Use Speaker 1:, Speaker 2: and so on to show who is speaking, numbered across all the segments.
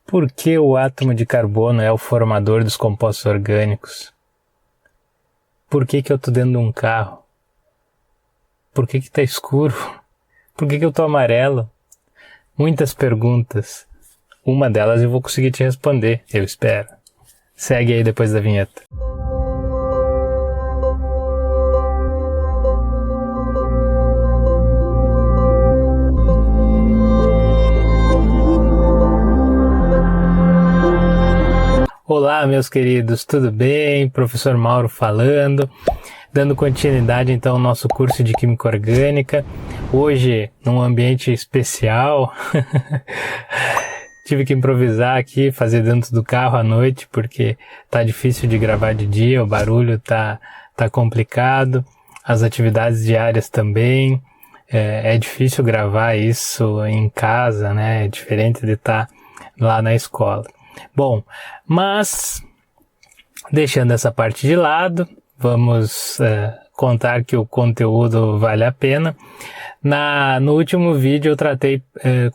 Speaker 1: Por que o átomo de carbono é o formador dos compostos orgânicos? Por que eu estou dentro de um carro? Por que está escuro? Por que eu estou amarelo? Muitas perguntas. Uma delas eu vou conseguir te responder, eu espero. Segue aí depois da vinheta. Olá, meus queridos, tudo bem? Professor Mauro falando, dando continuidade então ao nosso curso de Química Orgânica. Hoje, num ambiente especial, tive que improvisar aqui, fazer dentro do carro à noite, porque tá difícil de gravar de dia, o barulho tá complicado, as atividades diárias também, é difícil gravar isso em casa, né? É diferente de estar lá na escola. Bom, mas deixando essa parte de lado, vamos contar que o conteúdo vale a pena. No último vídeo eu tratei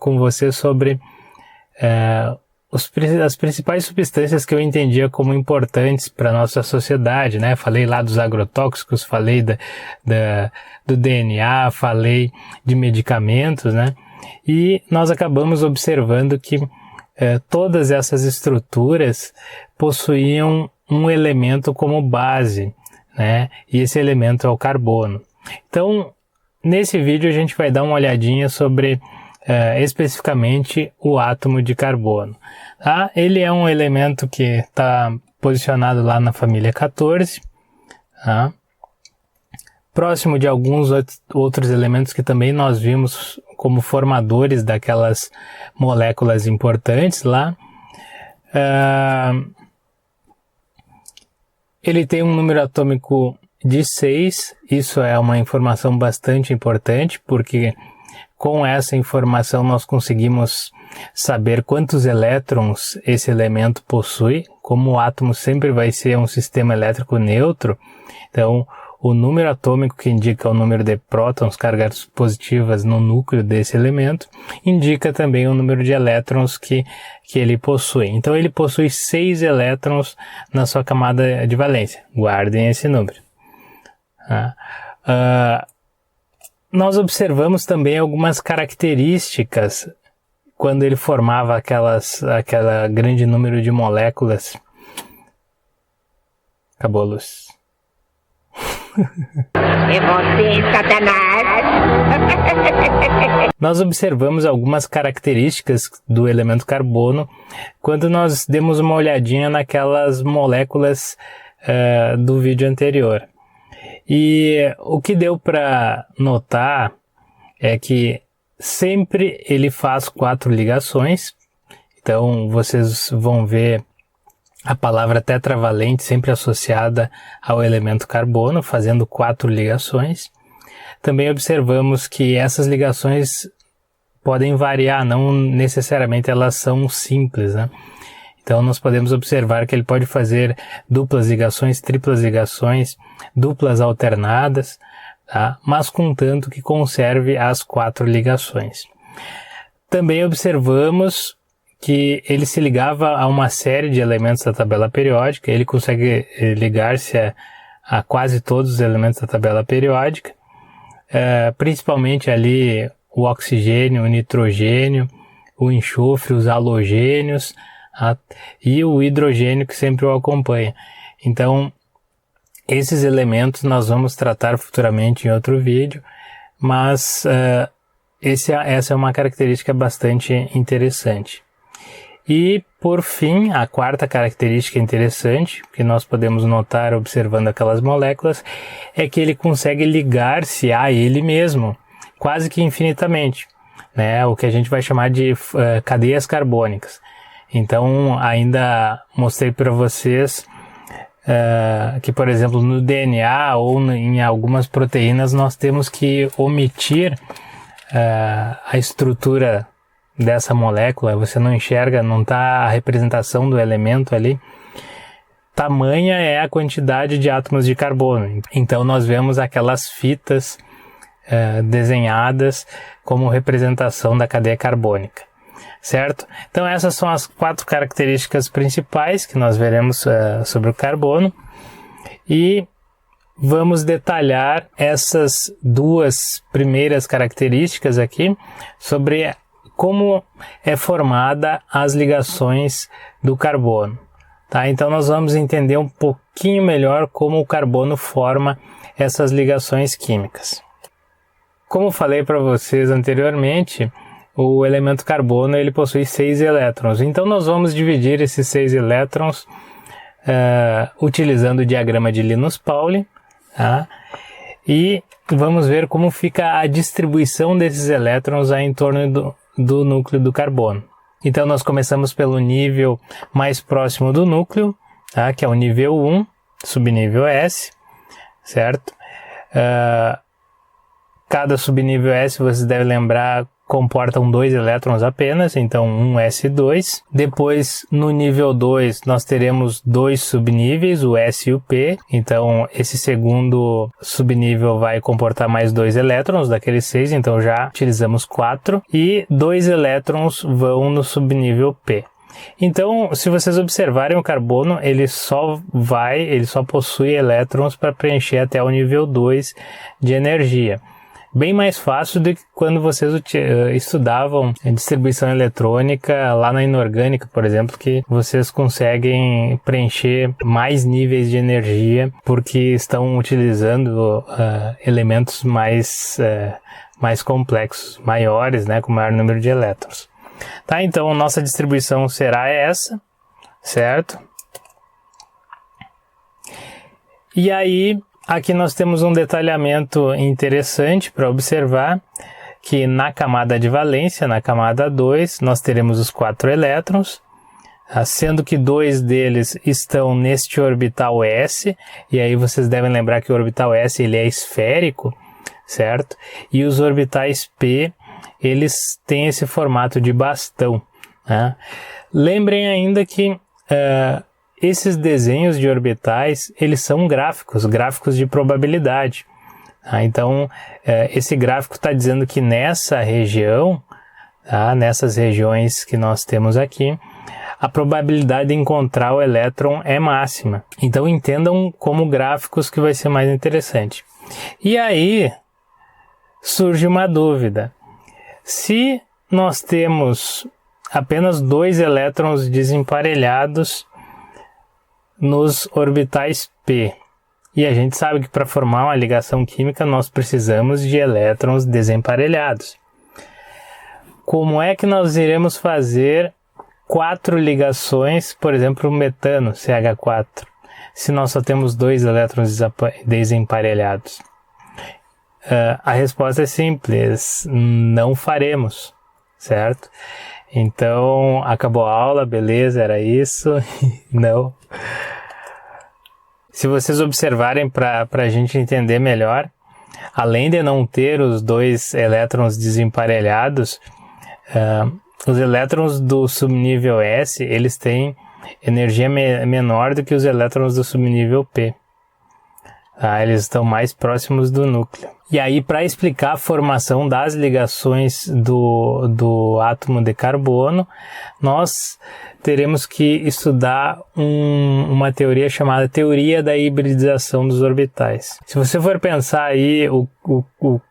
Speaker 1: com você sobre as principais substâncias que eu entendia como importantes para a nossa sociedade, né? Falei lá dos agrotóxicos, falei do DNA, falei de medicamentos, né? E nós acabamos observando que todas essas estruturas possuíam um elemento como base, né? E esse elemento é o carbono. Então, nesse vídeo a gente vai dar uma olhadinha sobre especificamente o átomo de carbono. Tá? Ele é um elemento que está posicionado lá na família 14, tá? Próximo de alguns outros elementos que também nós vimos como formadores daquelas moléculas importantes lá. Ele tem um número atômico de 6, isso é uma informação bastante importante, porque com essa informação nós conseguimos saber quantos elétrons esse elemento possui. Como o átomo sempre vai ser um sistema elétrico neutro, então o número atômico, que indica o número de prótons, cargas positivas no núcleo desse elemento, indica também o número de elétrons que ele possui. Então ele possui 6 elétrons na sua camada de valência. Guardem esse número. Nós observamos também algumas características quando ele formava aquela grande número de moléculas. Acabou a luz.
Speaker 2: É você, Satanás!
Speaker 1: Nós observamos algumas características do elemento carbono quando nós demos uma olhadinha naquelas moléculas do vídeo anterior. E o que deu para notar é que sempre ele faz 4 ligações. Então vocês vão ver a palavra tetravalente sempre associada ao elemento carbono, fazendo 4 ligações. Também observamos que essas ligações podem variar, não necessariamente elas são simples, né? Então nós podemos observar que ele pode fazer duplas ligações, triplas ligações, duplas alternadas, tá? Mas contanto que conserve as 4 ligações. Também observamos que ele se ligava a uma série de elementos da tabela periódica, ele consegue ligar-se a quase todos os elementos da tabela periódica, principalmente ali o oxigênio, o nitrogênio, o enxofre, os halogênios, e o hidrogênio que sempre o acompanha. Então, esses elementos nós vamos tratar futuramente em outro vídeo, mas essa é uma característica bastante interessante. E, por fim, a quarta característica interessante que nós podemos notar observando aquelas moléculas é que ele consegue ligar-se a ele mesmo, quase que infinitamente, né? O que a gente vai chamar de cadeias carbônicas. Então, ainda mostrei para vocês que, por exemplo, no DNA ou em algumas proteínas nós temos que omitir a estrutura dessa molécula, você não enxerga, não está a representação do elemento ali. Tamanha é a quantidade de átomos de carbono. Então nós vemos aquelas fitas desenhadas como representação da cadeia carbônica. certo? Então essas são as 4 características principais que nós veremos sobre o carbono, e vamos detalhar essas 2 primeiras características aqui sobre como é formada as ligações do carbono. Tá? Então nós vamos entender um pouquinho melhor como o carbono forma essas ligações químicas. Como falei para vocês anteriormente, o elemento carbono ele possui 6 elétrons. Então nós vamos dividir esses 6 elétrons utilizando o diagrama de Linus-Pauling, tá? E vamos ver como fica a distribuição desses elétrons em torno do núcleo do carbono. Então nós começamos pelo nível mais próximo do núcleo, tá? Que é o nível 1, subnível S, certo? Cada subnível S, vocês devem lembrar, comportam 2 elétrons apenas, então 1s2. Depois, no nível 2, nós teremos 2 subníveis, o S e o P. Então, esse segundo subnível vai comportar mais 2 elétrons daqueles 6, então já utilizamos 4. E 2 elétrons vão no subnível P. Então, se vocês observarem o carbono, ele só possui elétrons para preencher até o nível 2 de energia. Bem mais fácil do que quando vocês estudavam distribuição eletrônica lá na inorgânica, por exemplo, que vocês conseguem preencher mais níveis de energia porque estão utilizando elementos mais complexos, maiores, né, com maior número de elétrons. Tá, então nossa distribuição será essa, certo? E aí, aqui nós temos um detalhamento interessante para observar, que na camada de valência, na camada 2, nós teremos os 4 elétrons, sendo que 2 deles estão neste orbital S, e aí vocês devem lembrar que o orbital S ele é esférico, certo? E os orbitais P, eles têm esse formato de bastão, né? Lembrem ainda que esses desenhos de orbitais, eles são gráficos de probabilidade. Tá? Então, esse gráfico está dizendo que nessa região, tá? Nessas regiões que nós temos aqui, a probabilidade de encontrar o elétron é máxima. Então, entendam como gráficos que vai ser mais interessante. E aí, surge uma dúvida. Se nós temos apenas 2 elétrons desemparelhados nos orbitais P, e a gente sabe que para formar uma ligação química nós precisamos de elétrons desemparelhados. Como é que nós iremos fazer 4 ligações, por exemplo, o metano, CH4, se nós só temos 2 elétrons desemparelhados? A resposta é simples, não faremos, certo? Então, acabou a aula, beleza, era isso? Não. Se vocês observarem para a gente entender melhor, além de não ter os 2 elétrons desemparelhados, os elétrons do subnível S, eles têm energia menor do que os elétrons do subnível P. Eles estão mais próximos do núcleo. E aí, para explicar a formação das ligações do átomo de carbono, nós teremos que estudar uma teoria chamada teoria da hibridização dos orbitais. Se você for pensar aí o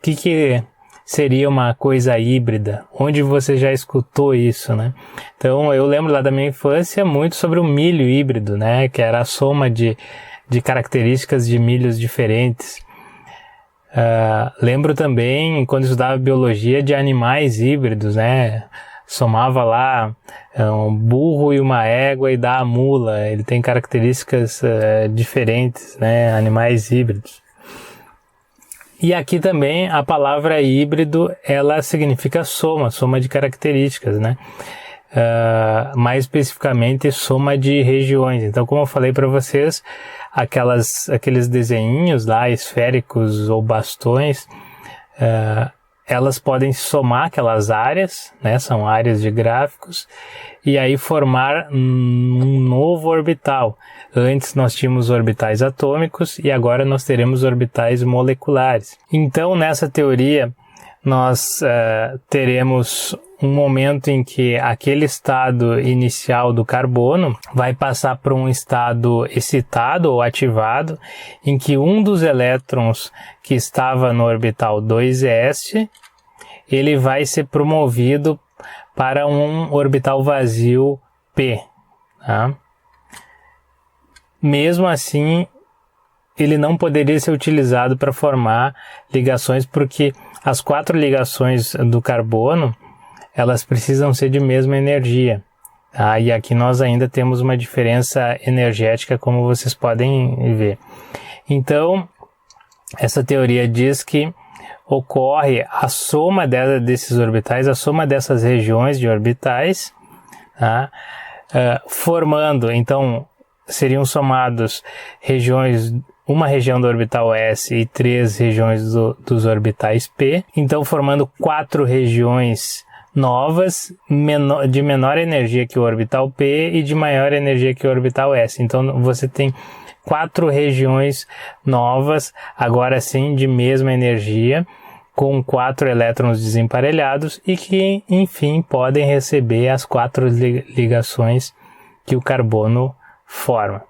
Speaker 1: que seria uma coisa híbrida, onde você já escutou isso, né? Então, eu lembro lá da minha infância muito sobre o milho híbrido, né? Que era a soma de características de milhos diferentes. Lembro também, quando estudava biologia, de animais híbridos, né? Somava lá um burro e uma égua e dá a mula. Ele tem características diferentes, né? Animais híbridos. E aqui também a palavra híbrido, ela significa soma de características, né? Mais especificamente soma de regiões. Então, como eu falei para vocês, aqueles desenhinhos lá, esféricos ou bastões, elas podem somar aquelas áreas, né? São áreas de gráficos, e aí formar um novo orbital. Antes nós tínhamos orbitais atômicos e agora nós teremos orbitais moleculares. Então, nessa teoria, nós teremos um momento em que aquele estado inicial do carbono vai passar para um estado excitado ou ativado, em que um dos elétrons que estava no orbital 2s, ele vai ser promovido para um orbital vazio p. Tá? Mesmo assim, ele não poderia ser utilizado para formar ligações, porque as 4 ligações do carbono, elas precisam ser de mesma energia. Tá? E aqui nós ainda temos uma diferença energética, como vocês podem ver. Então, essa teoria diz que ocorre a soma desses orbitais, a soma dessas regiões de orbitais, tá? Formando, então, seriam somados uma região do orbital S e 3 regiões dos orbitais P, então formando 4 regiões novas de menor energia que o orbital P e de maior energia que o orbital S. Então você tem 4 regiões novas, agora sim de mesma energia, com 4 elétrons desemparelhados e que, enfim, podem receber as 4 ligações que o carbono forma.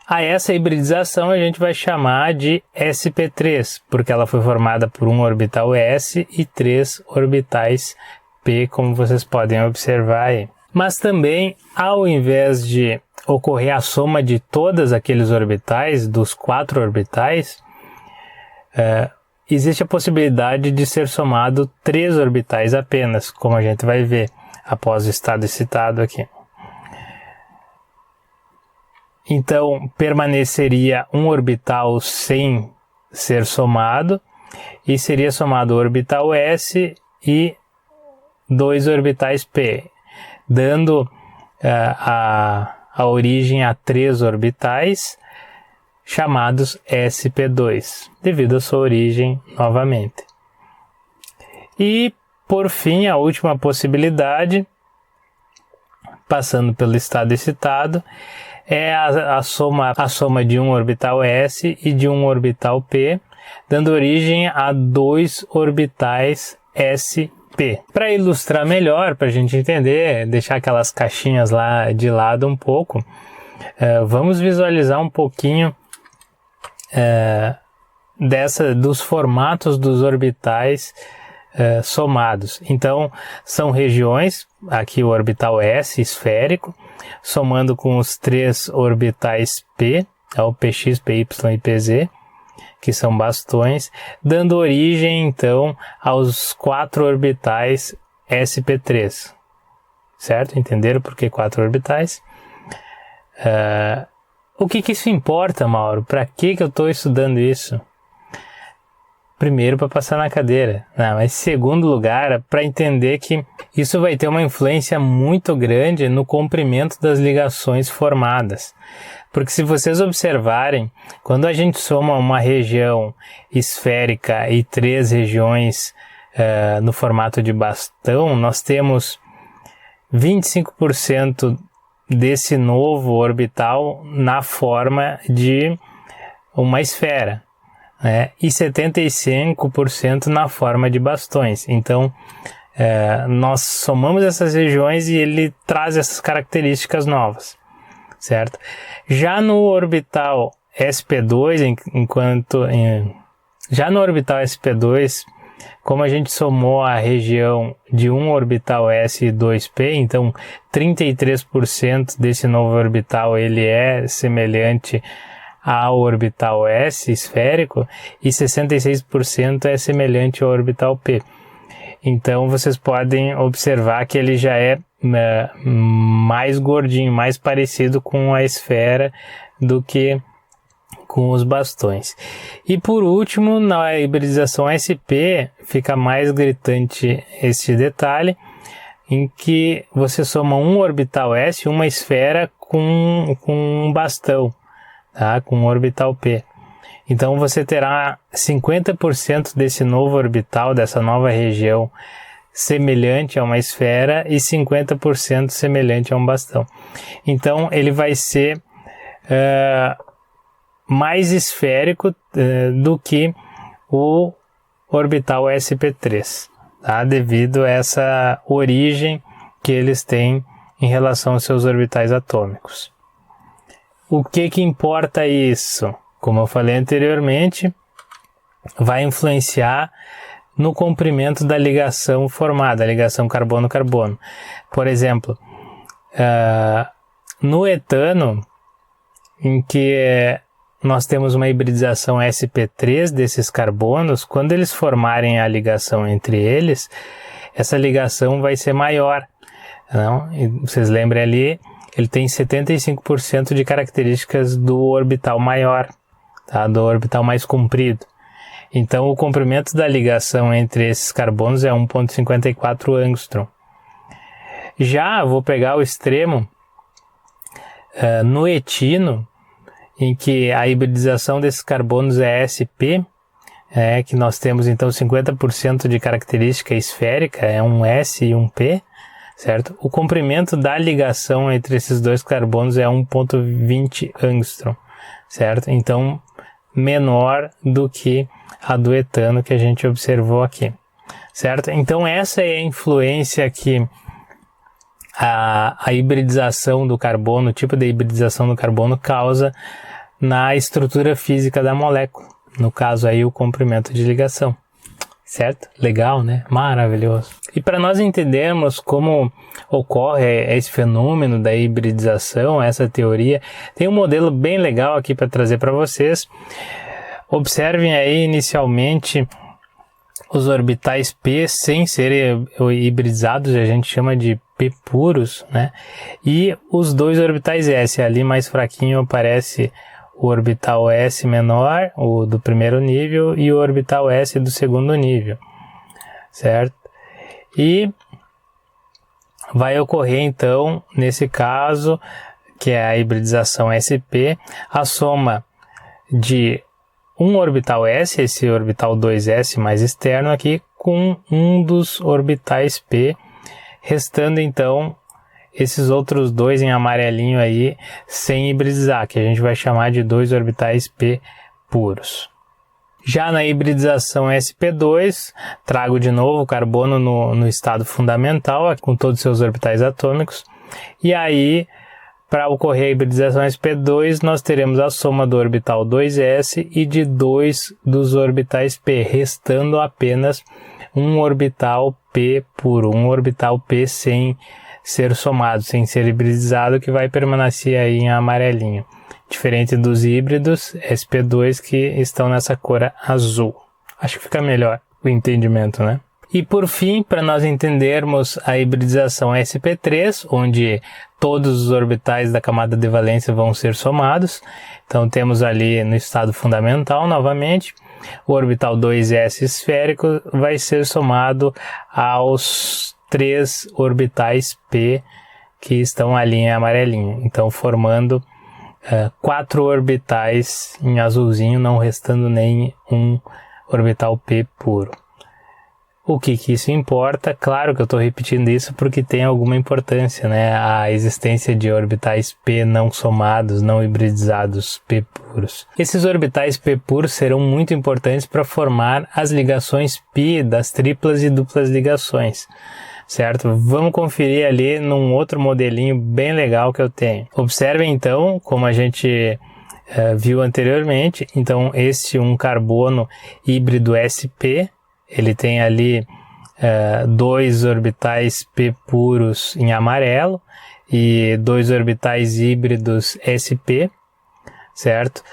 Speaker 1: A essa hibridização a gente vai chamar de sp3, porque ela foi formada por um orbital S e 3 orbitais P, como vocês podem observar aí. Mas também, ao invés de ocorrer a soma de todos aqueles orbitais, dos 4 orbitais, existe a possibilidade de ser somado 3 orbitais apenas, como a gente vai ver após o estado excitado aqui. Então, permaneceria um orbital sem ser somado, e seria somado o orbital S e 2 orbitais P, dando a origem a 3 orbitais, chamados sp2, devido à sua origem novamente. E, por fim, a última possibilidade, passando pelo estado excitado, é a soma de um orbital S e de um orbital P, dando origem a 2 orbitais sp. Para ilustrar melhor, para a gente entender, deixar aquelas caixinhas lá de lado um pouco, vamos visualizar um pouquinho dos formatos dos orbitais somados. Então, são regiões, aqui o orbital S esférico, somando com os 3 orbitais P, o Px, Py e Pz, que são bastões, dando origem, então, aos 4 orbitais sp3. Certo? Entenderam por que 4 orbitais? O que isso importa, Mauro? Para que eu estou estudando isso? Primeiro, para passar na cadeira. Mas segundo lugar, para entender que isso vai ter uma influência muito grande no comprimento das ligações formadas. Porque se vocês observarem, quando a gente soma uma região esférica e 3 regiões no formato de bastão, nós temos 25% desse novo orbital na forma de uma esfera. E 75% na forma de bastões. Então, nós somamos essas regiões e ele traz essas características novas, certo? Já no orbital sp2, já no orbital sp2, como a gente somou a região de um orbital S e 2p, então 33% desse novo orbital ele é semelhante ao orbital S esférico e 66% é semelhante ao orbital P. Então vocês podem observar que ele já é mais gordinho, mais parecido com a esfera do que com os bastões. E por último, na hibridização SP, fica mais gritante este detalhe, em que você soma um orbital S, uma esfera com um bastão, tá? Com um orbital P. Então você terá 50% desse novo orbital, dessa nova região, semelhante a uma esfera e 50% semelhante a um bastão. Então ele vai ser mais esférico do que o orbital sp3. tá? Devido a essa origem que eles têm em relação aos seus orbitais atômicos. O que importa isso? Como eu falei anteriormente, vai influenciar no comprimento da ligação formada, a ligação carbono-carbono. Por exemplo, no etano, em que nós temos uma hibridização sp3 desses carbonos, quando eles formarem a ligação entre eles, essa ligação vai ser maior. Não? E vocês lembrem ali, ele tem 75% de características do orbital maior, tá? Do orbital mais comprido. Então, o comprimento da ligação entre esses carbonos é 1,54 angstrom. Já vou pegar o extremo no etino, em que a hibridização desses carbonos é sp, que nós temos então 50% de característica esférica, é um S e um P, certo? O comprimento da ligação entre esses dois carbonos é 1,20 angstrom, certo? Então, menor do que a do etano que a gente observou aqui, certo? Então, essa é a influência que a hibridização do carbono, o tipo de hibridização do carbono causa na estrutura física da molécula. No caso aí, o comprimento de ligação. Certo? Legal, né? Maravilhoso. E para nós entendermos como ocorre esse fenômeno da hibridização, essa teoria, tem um modelo bem legal aqui para trazer para vocês. Observem aí inicialmente os orbitais P sem serem hibridizados, a gente chama de P puros, né? E os dois orbitais S, ali mais fraquinho aparece o orbital S menor, o do primeiro nível, e o orbital S do segundo nível, certo? E vai ocorrer então, nesse caso, que é a hibridização sp, a soma de um orbital S, esse orbital 2s mais externo aqui, com um dos orbitais p, restando então esses outros dois em amarelinho aí, sem hibridizar, que a gente vai chamar de dois orbitais P puros. Já na hibridização sp2, trago de novo o carbono no estado fundamental, com todos os seus orbitais atômicos, e aí, para ocorrer a hibridização sp2, nós teremos a soma do orbital 2s e de dois dos orbitais P, restando apenas um orbital P puro, um orbital P sem ser somado, sem ser hibridizado, que vai permanecer aí em amarelinho. Diferente dos híbridos sp2 que estão nessa cor azul. Acho que fica melhor o entendimento, né? E por fim, para nós entendermos a hibridização sp3, onde todos os orbitais da camada de valência vão ser somados. Então temos ali no estado fundamental, novamente, o orbital 2s esférico vai ser somado aos 3 orbitais P que estão ali em amarelinho. Então formando 4 orbitais em azulzinho, não restando nem um orbital P puro. O que isso importa? Claro que eu estou repetindo isso porque tem alguma importância, né? A existência de orbitais P não somados, não hibridizados, P puros. Esses orbitais P puros serão muito importantes para formar as ligações π das triplas e duplas ligações, certo? Vamos conferir ali num outro modelinho bem legal que eu tenho. Observem então, como a gente viu anteriormente, então um carbono híbrido sp, ele tem ali 2 orbitais P puros em amarelo e 2 orbitais híbridos sp, certo?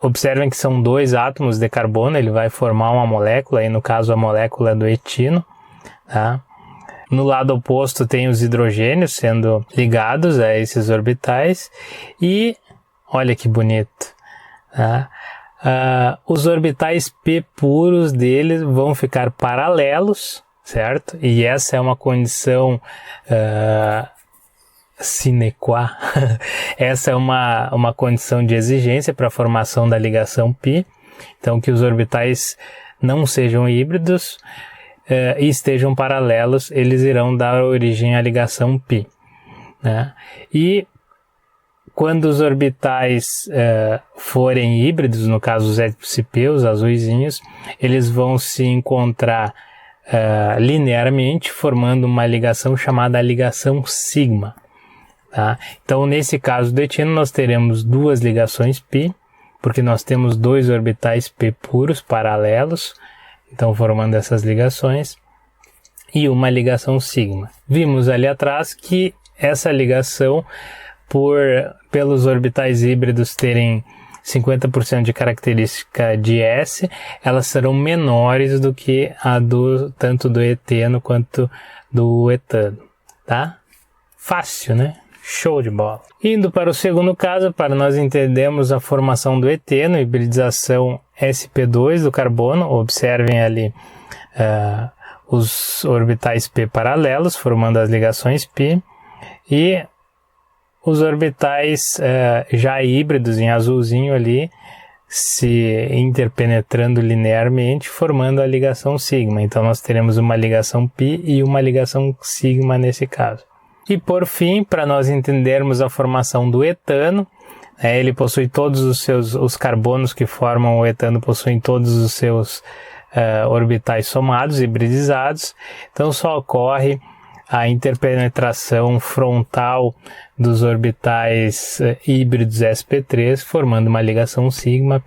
Speaker 1: Observem que são 2 átomos de carbono, ele vai formar uma molécula, aí no caso a molécula do etino, tá? No lado oposto tem os hidrogênios sendo ligados a esses orbitais e olha que bonito, tá? Os orbitais P puros deles vão ficar paralelos, certo? E essa é uma condição sine qua. Essa é uma condição de exigência para a formação da ligação π. Então, que os orbitais não sejam híbridos e estejam paralelos, eles irão dar origem à ligação π, né? E quando os orbitais forem híbridos, no caso os sp, os azuisinhos, eles vão se encontrar linearmente, formando uma ligação chamada ligação sigma. Tá? Então, nesse caso do eteno, nós teremos duas ligações π, porque nós temos dois orbitais p puros paralelos, então formando essas ligações, e uma ligação sigma. Vimos ali atrás que essa ligação, pelos orbitais híbridos terem 50% de característica de S, elas serão menores do que a tanto do eteno quanto do etano. Tá? Fácil, né? Show de bola. Indo para o segundo caso, para nós entendermos a formação do eteno, hibridização sp2 do carbono, observem ali os orbitais p paralelos, formando as ligações π, e os orbitais já híbridos em azulzinho ali, se interpenetrando linearmente, formando a ligação sigma. Então nós teremos uma ligação π e uma ligação sigma nesse caso. E por fim, para nós entendermos a formação do etano, ele possui todos os carbonos que formam o etano, possuem todos os seus orbitais somados, hibridizados, então só ocorre a interpenetração frontal dos orbitais híbridos sp3, formando uma ligação sigma.